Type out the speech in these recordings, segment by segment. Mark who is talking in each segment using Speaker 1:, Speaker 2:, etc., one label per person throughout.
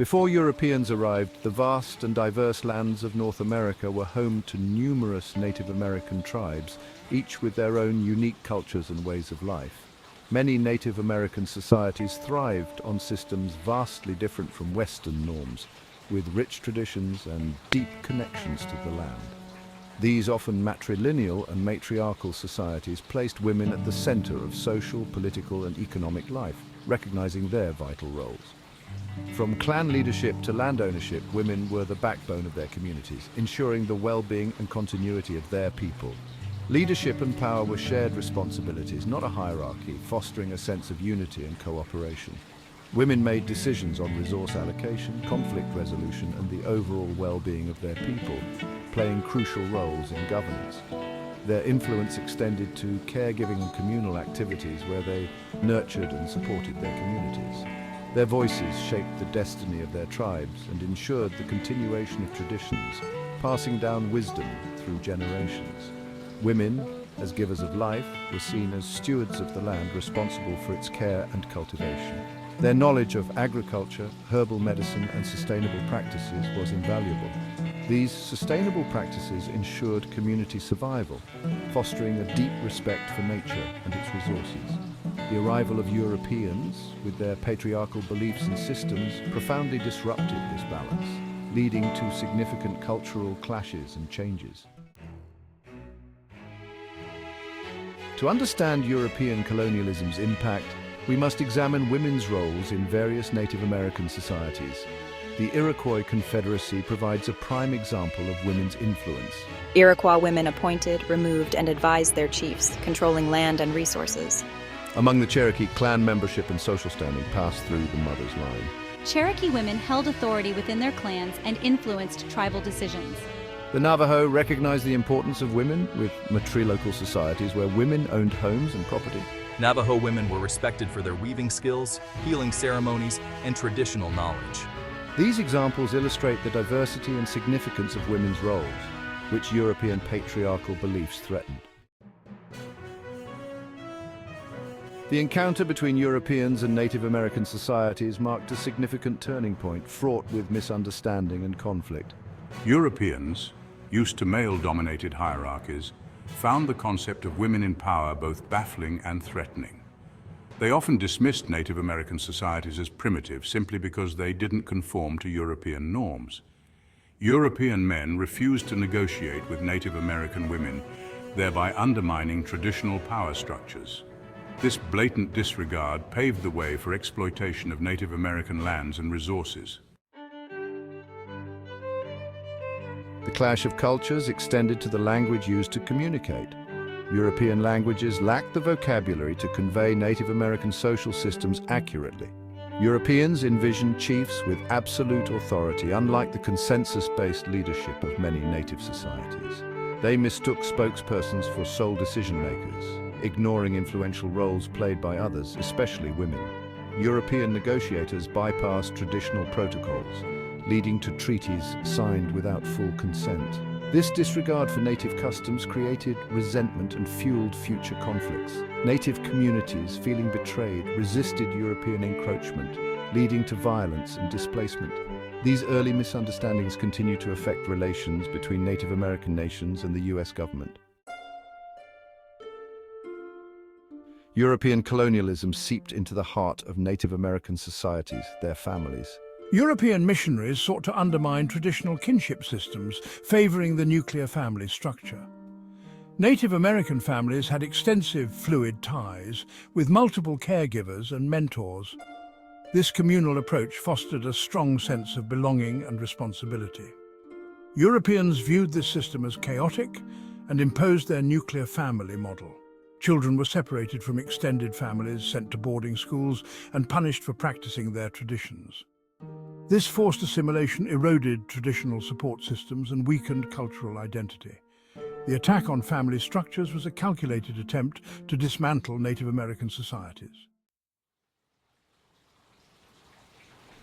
Speaker 1: Before Europeans arrived, the vast and diverse lands of North America were home to numerous Native American tribes, each with their own unique cultures and ways of life. Many Native American societies thrived on systems vastly different from Western norms, with rich traditions and deep connections to the land. These often matrilineal and matriarchal societies placed women at the center of social, political, and economic life, recognizing their vital roles. From clan leadership to land ownership, women were the backbone of their communities, ensuring the well-being and continuity of their people. Leadership and power were shared responsibilities, not a hierarchy, fostering a sense of unity and cooperation. Women made decisions on resource allocation, conflict resolution, and the overall well-being of their people, playing crucial roles in governance. Their influence extended to caregiving and communal activities where they nurtured and supported their communities. Their voices shaped the destiny of their tribes and ensured the continuation of traditions, passing down wisdom through generations. Women, as givers of life, were seen as stewards of the land responsible for its care and cultivation. Their knowledge of agriculture, herbal medicine, and sustainable practices was invaluable. These sustainable practices ensured community survival, fostering a deep respect for nature and its resources. The arrival of Europeans, with their patriarchal beliefs and systems, profoundly disrupted this balance, leading to significant cultural clashes and changes. To understand European colonialism's impact, we must examine women's roles in various Native American societies. The Iroquois Confederacy provides a prime example of women's influence.
Speaker 2: Iroquois women appointed, removed, and advised their chiefs, controlling land and resources.
Speaker 1: Among the Cherokee, clan membership and social standing passed through the mother's line.
Speaker 3: Cherokee women held authority within their clans and influenced tribal decisions.
Speaker 1: The Navajo recognized the importance of women with matrilocal societies where women owned homes and property.
Speaker 4: Navajo women were respected for their weaving skills, healing ceremonies, and traditional knowledge.
Speaker 1: These examples illustrate the diversity and significance of women's roles, which European patriarchal beliefs threatened. The encounter between Europeans and Native American societies marked a significant turning point fraught with misunderstanding and conflict.
Speaker 5: Europeans, used to male-dominated hierarchies, found the concept of women in power both baffling and threatening. They often dismissed Native American societies as primitive simply because they didn't conform to European norms. European men refused to negotiate with Native American women, thereby undermining traditional power structures. This blatant disregard paved the way for exploitation of Native American lands and resources.
Speaker 1: The clash of cultures extended to the language used to communicate. European languages lacked the vocabulary to convey Native American social systems accurately. Europeans envisioned chiefs with absolute authority, unlike the consensus-based leadership of many native societies. They mistook spokespersons for sole decision-makers, ignoring influential roles played by others, especially women. European negotiators bypassed traditional protocols, leading to treaties signed without full consent. This disregard for native customs created resentment and fueled future conflicts. Native communities, feeling betrayed, resisted European encroachment, leading to violence and displacement. These early misunderstandings continue to affect relations between Native American nations and the US government. European colonialism seeped into the heart of Native American societies, their families.
Speaker 6: European missionaries sought to undermine traditional kinship systems, favoring the nuclear family structure. Native American families had extensive fluid ties, with multiple caregivers and mentors. This communal approach fostered a strong sense of belonging and responsibility. Europeans viewed this system as chaotic and imposed their nuclear family model. Children were separated from extended families, sent to boarding schools, and punished for practicing their traditions. This forced assimilation eroded traditional support systems and weakened cultural identity. The attack on family structures was a calculated attempt to dismantle Native American societies.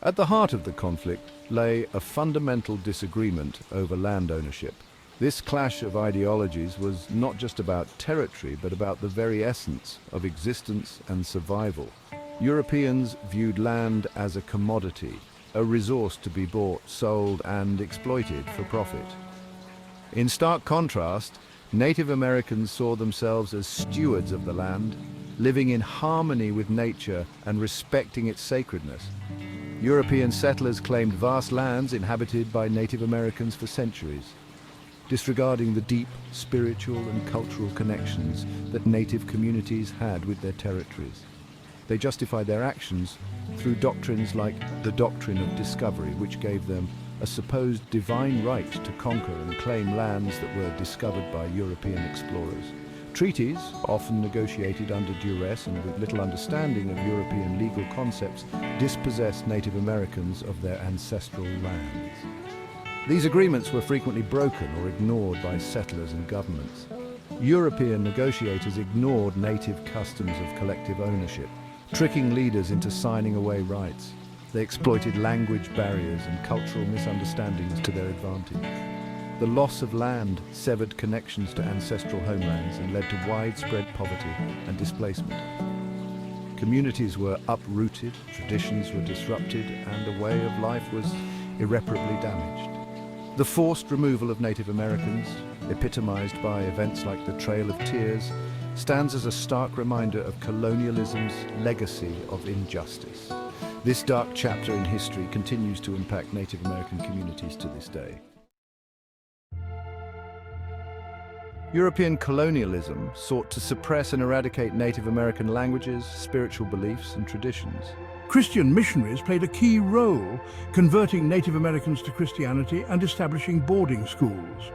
Speaker 1: At the heart of the conflict lay a fundamental disagreement over land ownership. This clash of ideologies was not just about territory, but about the very essence of existence and survival. Europeans viewed land as a commodity, a resource to be bought, sold, and exploited for profit. In stark contrast, Native Americans saw themselves as stewards of the land, living in harmony with nature and respecting its sacredness. European settlers claimed vast lands inhabited by Native Americans for centuries, disregarding the deep spiritual and cultural connections that native communities had with their territories. They justified their actions through doctrines like the doctrine of discovery, which gave them a supposed divine right to conquer and claim lands that were discovered by European explorers. Treaties, often negotiated under duress and with little understanding of European legal concepts, dispossessed Native Americans of their ancestral lands. These agreements were frequently broken or ignored by settlers and governments. European negotiators ignored native customs of collective ownership, tricking leaders into signing away rights. They exploited language barriers and cultural misunderstandings to their advantage. The loss of land severed connections to ancestral homelands and led to widespread poverty and displacement. Communities were uprooted, traditions were disrupted, and a way of life was irreparably damaged. The forced removal of Native Americans, epitomized by events like the Trail of Tears, stands as a stark reminder of colonialism's legacy of injustice. This dark chapter in history continues to impact Native American communities to this day. European colonialism sought to suppress and eradicate Native American languages, spiritual beliefs, and traditions.
Speaker 6: Christian missionaries played a key role, converting Native Americans to Christianity and establishing boarding schools.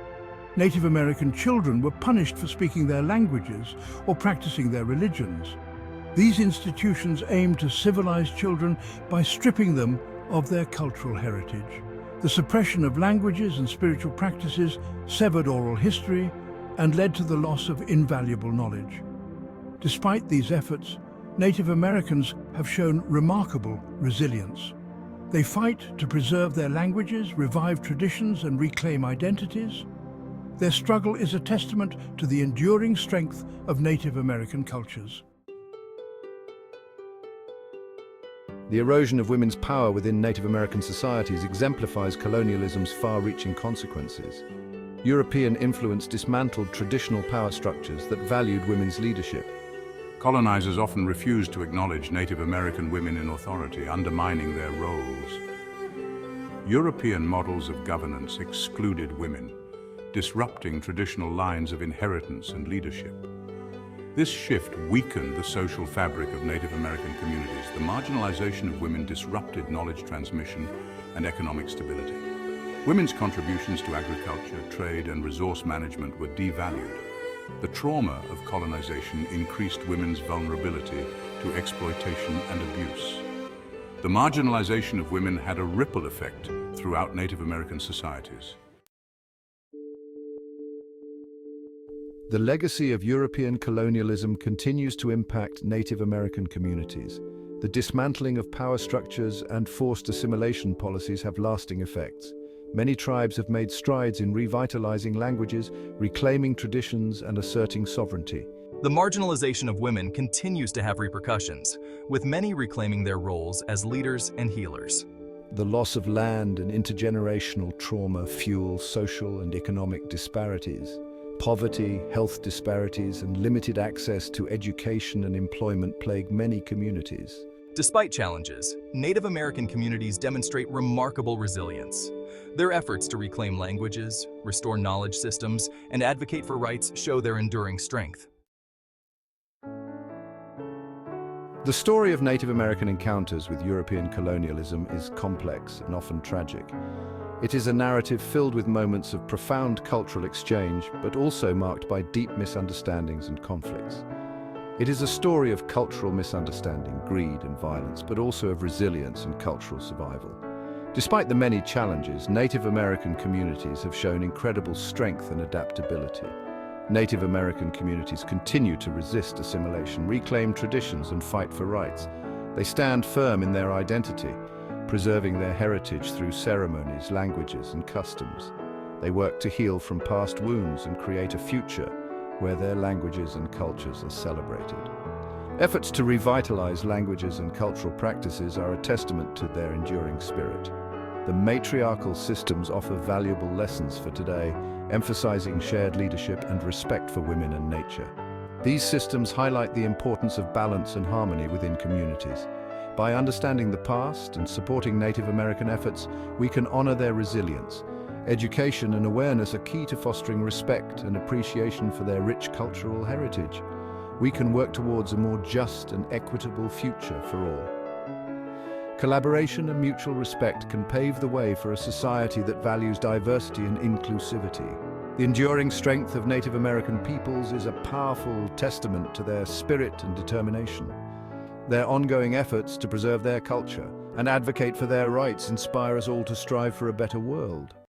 Speaker 6: Native American children were punished for speaking their languages or practicing their religions. These institutions aimed to civilize children by stripping them of their cultural heritage. The suppression of languages and spiritual practices severed oral history and led to the loss of invaluable knowledge. Despite these efforts, Native Americans have shown remarkable resilience. They fight to preserve their languages, revive traditions, and reclaim identities. Their struggle is a testament to the enduring strength of Native American cultures.
Speaker 1: The erosion of women's power within Native American societies exemplifies colonialism's far-reaching consequences. European influence dismantled traditional power structures that valued women's leadership.
Speaker 5: Colonizers often refused to acknowledge Native American women in authority, undermining their roles. European models of governance excluded women, disrupting traditional lines of inheritance and leadership. This shift weakened the social fabric of Native American communities. The marginalization of women disrupted knowledge transmission and economic stability. Women's contributions to agriculture, trade, and resource management were devalued. The trauma of colonization increased women's vulnerability to exploitation and abuse. The marginalization of women had a ripple effect throughout Native American societies.
Speaker 1: The legacy of European colonialism continues to impact Native American communities. The dismantling of power structures and forced assimilation policies have lasting effects. Many tribes have made strides in revitalizing languages, reclaiming traditions, and asserting sovereignty.
Speaker 4: The marginalization of women continues to have repercussions, with many reclaiming their roles as leaders and healers.
Speaker 1: The loss of land and intergenerational trauma fuel social and economic disparities. Poverty, health disparities, and limited access to education and employment plague many communities.
Speaker 4: Despite challenges, Native American communities demonstrate remarkable resilience. Their efforts to reclaim languages, restore knowledge systems, and advocate for rights show their enduring strength.
Speaker 1: The story of Native American encounters with European colonialism is complex and often tragic. It is a narrative filled with moments of profound cultural exchange, but also marked by deep misunderstandings and conflicts. It is a story of cultural misunderstanding, greed and violence, but also of resilience and cultural survival. Despite the many challenges, Native American communities have shown incredible strength and adaptability. Native American communities continue to resist assimilation, reclaim traditions, and fight for rights. They stand firm in their identity, preserving their heritage through ceremonies, languages, and customs. They work to heal from past wounds and create a future where their languages and cultures are celebrated. Efforts to revitalize languages and cultural practices are a testament to their enduring spirit. The matriarchal systems offer valuable lessons for today, emphasizing shared leadership and respect for women and nature. These systems highlight the importance of balance and harmony within communities. By understanding the past and supporting Native American efforts, we can honor their resilience. Education and awareness are key to fostering respect and appreciation for their rich cultural heritage. We can work towards a more just and equitable future for all. Collaboration and mutual respect can pave the way for a society that values diversity and inclusivity. The enduring strength of Native American peoples is a powerful testament to their spirit and determination. Their ongoing efforts to preserve their culture and advocate for their rights inspire us all to strive for a better world.